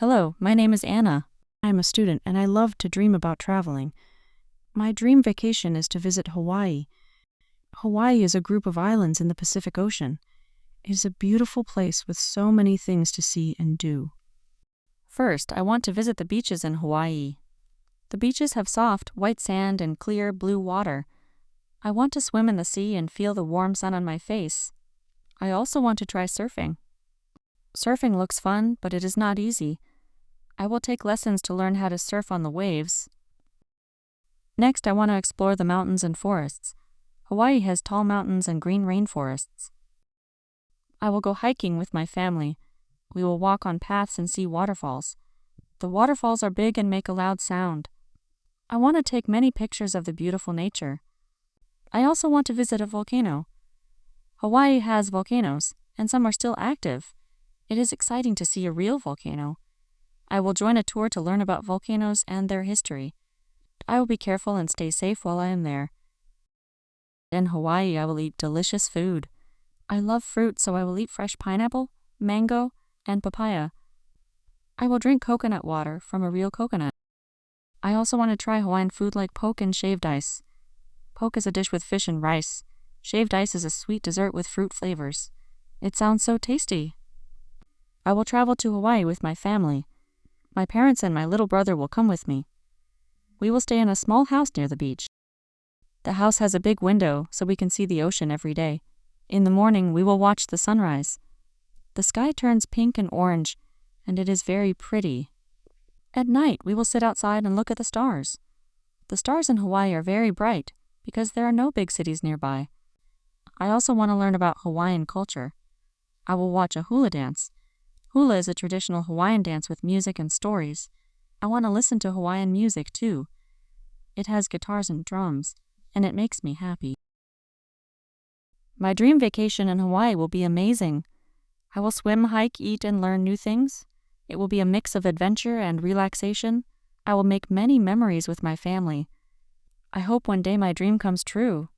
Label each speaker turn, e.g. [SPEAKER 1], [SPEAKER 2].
[SPEAKER 1] Hello, my name is Anna. I'm a student and I love to dream about traveling. My dream vacation is to visit Hawaii. Hawaii is a group of islands in the Pacific Ocean. It is a beautiful place with so many things to see and do. First, I want to visit the beaches in Hawaii. The beaches have soft, white sand and clear, blue water. I want to swim in the sea and feel the warm sun on my face. I also want to try surfing. Surfing looks fun, but it is not easy. I will take lessons to learn how to surf on the waves. Next, I want to explore the mountains and forests. Hawaii has tall mountains and green rainforests. I will go hiking with my family. We will walk on paths and see waterfalls. The waterfalls are big and make a loud sound. I want to take many pictures of the beautiful nature. I also want to visit a volcano. Hawaii has volcanoes, and some are still active. It is exciting to see a real volcano. I will join a tour to learn about volcanoes and their history. I will be careful and stay safe while I am there. In Hawaii, I will eat delicious food. I love fruit, so I will eat fresh pineapple, mango, and papaya. I will drink coconut water from a real coconut. I also want to try Hawaiian food like poke and shaved ice. Poke is a dish with fish and rice. Shaved ice is a sweet dessert with fruit flavors. It sounds so tasty. I will travel to Hawaii with my family. My parents and my little brother will come with me. We will stay in a small house near the beach. The house has a big window so we can see the ocean every day. In the morning, we will watch the sunrise. The sky turns pink and orange, and it is very pretty. At night, we will sit outside and look at the stars. The stars in Hawaii are very bright because there are no big cities nearby. I also want to learn about Hawaiian culture. I will watch a hula dance. Hula is a traditional Hawaiian dance with music and stories. I want to listen to Hawaiian music too. It has guitars and drums, and it makes me happy. My dream vacation in Hawaii will be amazing. I will swim, hike, eat, and learn new things. It will be a mix of adventure and relaxation. I will make many memories with my family. I hope one day my dream comes true.